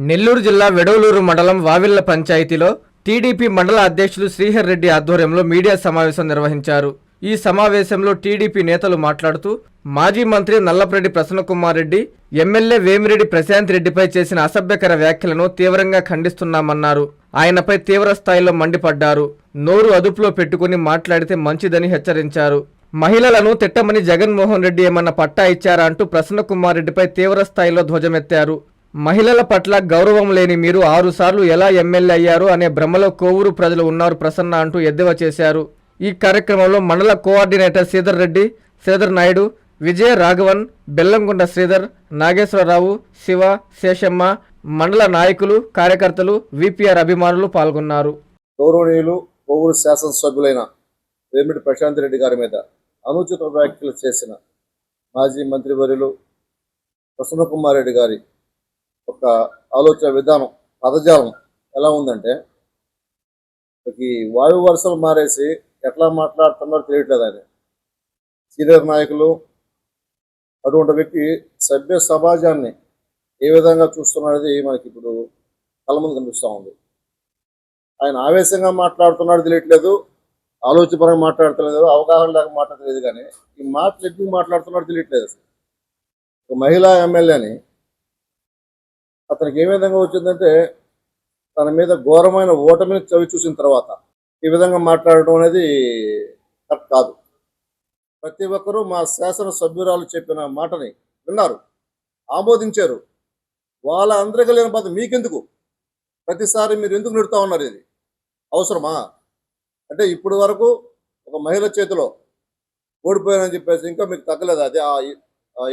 నెల్లూరు జిల్లా వెడవలూరు మండలం వావిళ్ల పంచాయతీలో టీడీపీ మండల అధ్యక్షులు శ్రీహర్ రెడ్డి ఆధ్వర్యంలో మీడియా సమావేశం నిర్వహించారు. ఈ సమావేశంలో టీడీపీ నేతలు మాట్లాడుతూ మాజీ మంత్రి నల్లపరెడ్డి ప్రసన్నకుమార్ రెడ్డి, ఎమ్మెల్యే వేమిరెడ్డి ప్రశాంత్ రెడ్డిపై చేసిన అసభ్యకర వ్యాఖ్యలను తీవ్రంగా ఖండిస్తున్నామన్నారు. ఆయనపై తీవ్ర స్థాయిలో మండిపడ్డారు. నోరు అదుపులో పెట్టుకుని మాట్లాడితే మంచిదని హెచ్చరించారు. మహిళలను తిట్టమని జగన్మోహన్ రెడ్డి ఏమన్నా పట్టా ఇచ్చారా అంటూ ప్రసన్నకుమార్ రెడ్డిపై తీవ్ర స్థాయిలో ధ్వజమెత్తారు. మహిళల పట్ల గౌరవం లేని మీరు 6 సార్లు ఎలా ఎమ్మెల్యే అయ్యారు అనే భ్రమలో కోవూరు ప్రజలు ఉన్నారు ప్రసన్న అంటూ ఎద్దేవా చేశారు. ఈ కార్యక్రమంలో మండల కోఆర్డినేటర్ శ్రీధర్ రెడ్డి, శ్రీధర్ నాయుడు, విజయ రాఘవన్, బెల్లంకొండ శ్రీధర్, నాగేశ్వరరావు, శివ, శేషమ్మ, మండల నాయకులు, కార్యకర్తలు, విపిఆర్ అభిమానులు పాల్గొన్నారు. గౌరవనీయులు కోవూరు శాసనసభ్యులైన వేమిరెడ్డి ప్రశాంత్ రెడ్డి గారి మీద అనుచిత వ్యాఖ్యలు చేసిన మాజీ మంత్రివర్యులు ప్రసన్నకుమార్ రెడ్డి గారి ఒక ఆలోచన విధానం, పదజాలం ఎలా ఉందంటే, ఈ వాయు వరుసలు మారేసి ఎట్లా మాట్లాడుతున్నారో తెలియట్లేదు. ఆయన సీనియర్ నాయకులు, అటువంటి వ్యక్తి సభ్య సమాజాన్ని ఏ విధంగా చూస్తున్నది మనకి ఇప్పుడు కళ్ళ ముందు కనిపిస్తూ ఉంది. ఆయన ఆవేశంగా మాట్లాడుతున్నాడు తెలియట్లేదు, ఆలోచనపరంగా మాట్లాడతలేదు, అవగాహన లేక మాట్లాడలేదు. కానీ ఈ మాటలు ఎందుకు మాట్లాడుతున్నాడు తెలియట్లేదు. ఒక మహిళా ఎమ్మెల్యేని అతనికి ఏ విధంగా వచ్చిందంటే, తన మీద ఘోరమైన ఓటమిని చవి చూసిన తర్వాత ఈ విధంగా మాట్లాడటం అనేది కరెక్ట్ కాదు. ప్రతి ఒక్కరూ మా శాసనసభ్యురాలు చెప్పిన మాటని విన్నారు, ఆమోదించారు. వాళ్ళ అందరికీ లేని బాధ మీకెందుకు? ప్రతిసారి మీరు ఎందుకు నిడుతూ ఉన్నారు? ఇది అవసరమా? అంటే ఇప్పుడు వరకు ఒక మహిళ చేతిలో ఓడిపోయానని చెప్పేసి ఇంకా మీకు తగ్గలేదు. అదే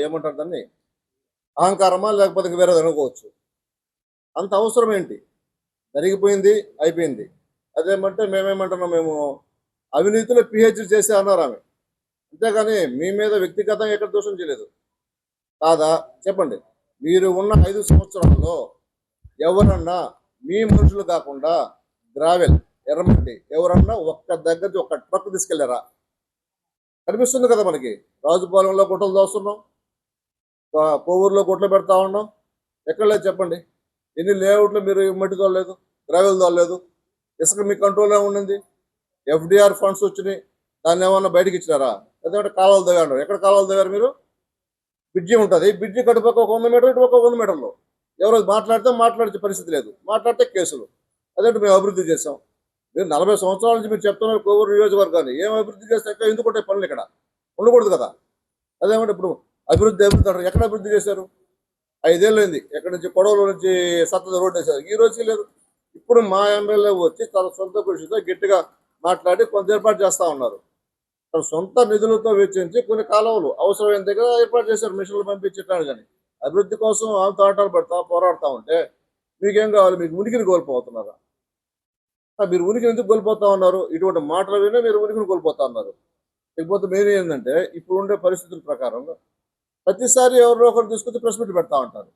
ఏమంటారు దాన్ని, అహంకారమా లేకపోతే వేరే అనుకోవచ్చు. అంత అవసరం ఏంటి? జరిగిపోయింది, అయిపోయింది. అదేమంటే మేమేమంటున్నాం, మేము అవినీతిలో పిహెచ్డి చేసి అన్నారు ఆమె. అంతేగాని మీ మీద వ్యక్తిగతంగా ఎక్కడ దోషం చేయలేదు. కాదా చెప్పండి. మీరు ఉన్న 5 సంవత్సరాల్లో ఎవరన్నా మీ మనుషులు కాకుండా గ్రావెల్, ఎర్రమట్టి ఎవరన్నా ఒక్క దగ్గర ఒక్క ట్రక్ తీసుకెళ్లారా? కనిపిస్తుంది కదా మనకి. రాజుపాలెంలో గుట్టలు దోస్తున్నాం, కోవూరులో గుట్టలు పెడతా ఉన్నాం. ఎక్కడ లేదు చెప్పండి. ఎన్ని లేఅవుట్లు మీరు మట్టి తోలలేదు, గ్రావెల్ తోలలేదు. ఇసుక మీ కంట్రోల్లో ఉండింది. ఎఫ్డిఆర్ ఫండ్స్ వచ్చినాయి, దాన్ని ఏమన్నా బయటకు ఇచ్చినారా? లేదంటే కాలువలు తవ్వారు. ఎక్కడ కాలువలు తవ్వారు మీరు? బ్రిడ్జి ఉంటుంది, బ్రిడ్జి కట్టుపక్క 100 మీటర్లు, ఇటుపక్క 100 మీటర్లు. ఎవరో మాట్లాడితే పరిస్థితి లేదు, మాట్లాడితే కేసులు. అదేంటి మేము అభివృద్ధి చేసాం. మీరు 40 సంవత్సరాల నుంచి మీరు చెప్తున్నారు కోవూరు నియోజకవర్గాన్ని ఏం అభివృద్ధి చేస్తే ఎందుకు ఉంటాయి పనులు? ఇక్కడ ఉండకూడదు కదా. అదేమంటే ఇప్పుడు అభివృద్ధి అంటారు. ఎక్కడ అభివృద్ధి చేశారు? 5 ఏళ్ళు అయింది. ఎక్కడి నుంచి కొడవల నుంచి సత్తద రోడ్డు వేశారు, ఈ రోజు లేదు. ఇప్పుడు మా ఎమ్మెల్యే వచ్చి తన సొంత కృషితో గట్టిగా మాట్లాడి కొంత ఏర్పాటు చేస్తూ ఉన్నారు. తన సొంత నిధులతో వెచ్చించి కొన్ని కాలువలు అవసరమైన దగ్గర ఏర్పాటు చేశారు, మిషన్లు పంపించారు. కానీ అభివృద్ధి కోసం ఆమెతో ఆటలు పడతా పోరాడుతూ ఉంటే మీకేం కావాలి? మీకు ఉనికిని కోల్పోతున్నారా? మీరు ఉనికిని ఎందుకు కోల్పోతా ఉన్నారు? ఇటువంటి మాటలు వినే మీరు ఉనికిని కోల్పోతా ఉన్నారు. లేకపోతే మీరు ఏంటంటే ఇప్పుడు ఉండే పరిస్థితుల ప్రకారం ప్రతిసారి ఎవరో ఒకరు తీసుకొచ్చి ప్రెస్ మీట్లు పెడతా ఉంటారు.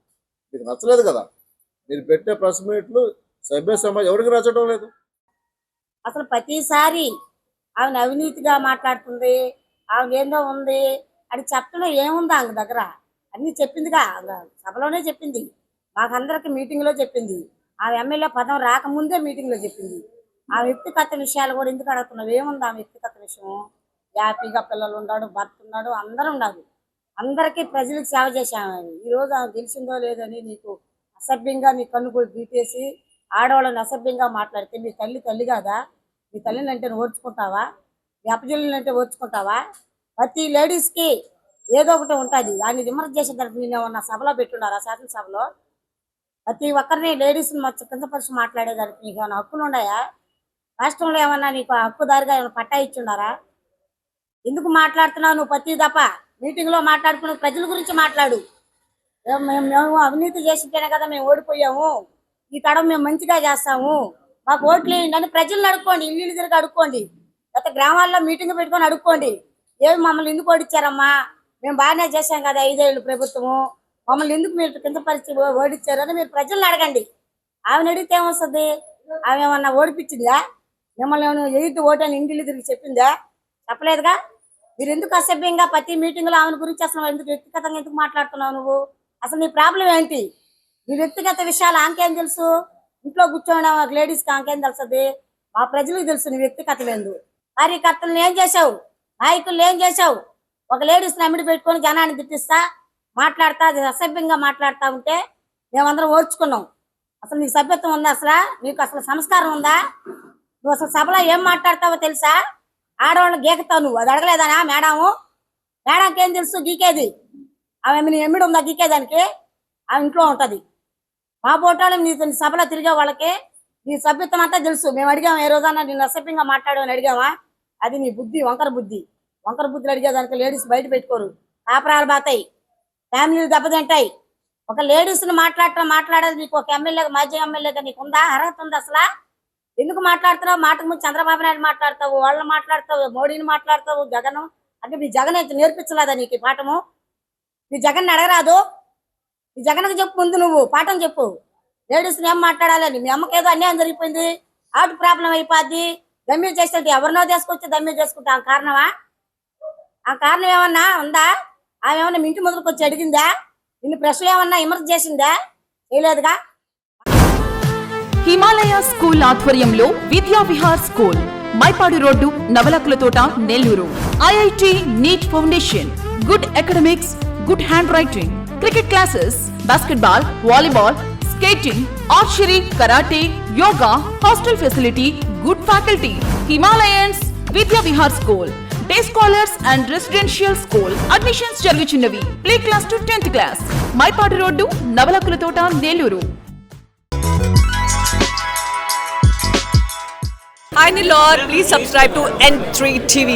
మీకు నచ్చలేదు కదా. మీరు పెట్టే ప్రెస్ మీట్లు సభ్య సమాజం ఎవరికి నచ్చడం లేదు. అసలు ప్రతిసారి ఆమె అవినీతిగా మాట్లాడుతుంది, ఆమె ఏందో ఉంది అని చెప్పడం ఏముంది ఆమె దగ్గర? అన్నీ చెప్పిందిగా, సభలోనే చెప్పింది, మాకందరికి మీటింగ్లో చెప్పింది. ఆమె ఎమ్మెల్యే పదం రాకముందే మీటింగ్లో చెప్పింది. ఆ వ్యక్తిగత విషయాలు కూడా ఎందుకు అడుగుతున్నావు? ఏముంది ఆ వ్యక్తిగత విషయం? హ్యాపీగా పిల్లలు ఉన్నాడు, భర్త ఉన్నాడు, అందరూ ఉన్నారు. అందరికీ ప్రజలకు సేవ చేశామని ఈరోజు ఆమె తెలిసిందో లేదని నీకు అసభ్యంగా నీ కన్నుకు గీటేసి ఆడవాళ్ళని అసభ్యంగా మాట్లాడితే మీ తల్లి కాదా? మీ తల్లిని అంటే ఓర్చుకుంటావా? మీ అప్పజల్లిని అంటే ఓర్చుకుంటావా? ప్రతి లేడీస్కి ఏదో ఒకటి ఉంటుంది. దాన్ని విమర్శ చేసేదానికి నేను ఏమన్నా సభలో పెట్టున్నారా? శాసనసభలో ప్రతి ఒక్కరిని లేడీస్ని కిందపరిచి మాట్లాడేదానికి నీకు ఏమైనా హక్కులు ఉన్నాయా? రాష్ట్రంలో ఏమన్నా నీకు హక్కుదారిగా ఏమైనా పట్టా ఇచ్చున్నారా? ఎందుకు మాట్లాడుతున్నావు నువ్వు? ప్రతి దఫ మీటింగ్లో మాట్లాడుకుని ప్రజల గురించి మాట్లాడు. మేము అవినీతి చేసింటేనే కదా మేము ఓడిపోయాము, ఈ తడం మేము మంచిగా చేస్తాము, మాకు ఓట్లు వేయండి అని ప్రజలను అడుక్కోండి. ఇల్లు తిరిగి అడుక్కోండి, గత గ్రామాల్లో మీటింగ్ పెట్టుకొని అడుక్కోండి. ఏమి మమ్మల్ని ఎందుకు ఓడిచ్చారమ్మా? మేము బాగానే చేశాం కదా 5 ఏళ్ళు ప్రభుత్వము, మమ్మల్ని ఎందుకు మీరు కింద పరిస్థితి ఓడిచ్చారు అని మీరు ప్రజలను అడగండి. ఆమెను అడిగితే ఏమొస్తుంది? ఆమె ఏమన్నా ఓడిపించిందా? మిమ్మల్ని ఏమైనా ఎయిత్ ఓటు అని ఇంటిల్లు తిరిగి చెప్పిందా? చెప్పలేదుగా. మీరు ఎందుకు అసభ్యంగా ప్రతి మీటింగ్లో ఆమె గురించి అసలు ఎందుకు వ్యక్తిగతంగా ఎందుకు మాట్లాడుతున్నావు నువ్వు? అసలు నీ ప్రాబ్లం ఏంటి? నీ వ్యక్తిగత విషయాలు ఆంకేం తెలుసు? ఇంట్లో కూర్చోవడం ఒక లేడీస్కి ఆంకేం తెలుస్తుంది? మా ప్రజలకు తెలుసు నీ వ్యక్తిగత లేదు. కార్యకర్తలను ఏం చేసావు? నాయకులు ఏం చేసావు? ఒక లేడీస్ని అమ్మిడి పెట్టుకొని జనాన్ని తిట్టిస్తా మాట్లాడతా, అది అసభ్యంగా మాట్లాడుతూ ఉంటే మేమందరం ఓర్చుకున్నాం. అసలు నీకు సభ్యత్వం ఉందా? అసలు నీకు అసలు సంస్కారం ఉందా? నువ్వు అసలు సభలో ఏం మాట్లాడతావో తెలుసా? ఆడవాళ్ళని గీకతావు నువ్వు. అది అడగలేదానా మేడంకి ఏం తెలుసు గీకేది? ఆమె నీ ఎమ్మిడి ఉందా గీకేదానికి? ఆమె ఇంట్లో ఉంటుంది. మా పోటాలు నీ సభలో తిరిగే వాళ్ళకి నీ సభ్యత్వం అంతా తెలుసు. మేము అడిగాము ఏ రోజన్నా నేను అసభ్యంగా మాట్లాడమని అడిగామా? అది నీ బుద్ధి, వంకర బుద్ధులు అడిగేదానికి లేడీస్ బయట పెట్టుకోరు. కాపురాలు బాతాయి, ఫ్యామిలీలు దెబ్బతింటాయి. ఒక లేడీస్ని మాట్లాడేది నీకు ఒక ఎమ్మెల్యేగా, మాజీ ఎమ్మెల్యేగా నీకు ఉందా? అర్హత ఉందా అసలు? ఎందుకు మాట్లాడుతున్నావు? మాటకు ముందు చంద్రబాబు నాయుడు మాట్లాడతావు, వాళ్ళని మాట్లాడతావు, మోడీని మాట్లాడతావు, జగన్ అంటే మీ జగన్ అయితే నేర్పించలేదా నీకు ఈ పాఠము? మీ జగన్ అడగరాదు? మీ జగన్కి చెప్పు, ముందు నువ్వు పాఠం చెప్పు. లేడీస్ని ఏం మాట్లాడాలని? మీ అమ్మకి ఏదో అన్యాయం జరిగిపోయింది, ఆవిడ ప్రాబ్లం అయిపోద్ది, దమ్మ్యం చేస్తే ఎవరినో తీసుకొచ్చి దమ్మ్యం చేసుకుంటా. ఆ కారణమా? ఆ కారణం ఏమన్నా ఉందా? ఆమె ఏమన్నా మీ ఇంటి ముందుకు వచ్చి అడిగిందా? నిన్ను ప్రశ్నలు ఏమన్నా విమర్శ చేసిందా? చేయలేదుగా. హిమాలయ స్కూల్ ఆధ్వర్యంలో Vidya Vihar school, Mypadu road, Navalakula Thota, Nellore. IIT NEET foundation, good academics, good handwriting, cricket classes, basketball, volleyball, skating, archery, karate, yoga, hostel facility, good faculty. Himalayans Vidya Vihar school, day scholars and residential school. Admissions జరుగుతున్నవి. Play class to 10th class. Mypadu road, Navalakula Thota, Nellore. Hi Nilor, please subscribe to N3 TV.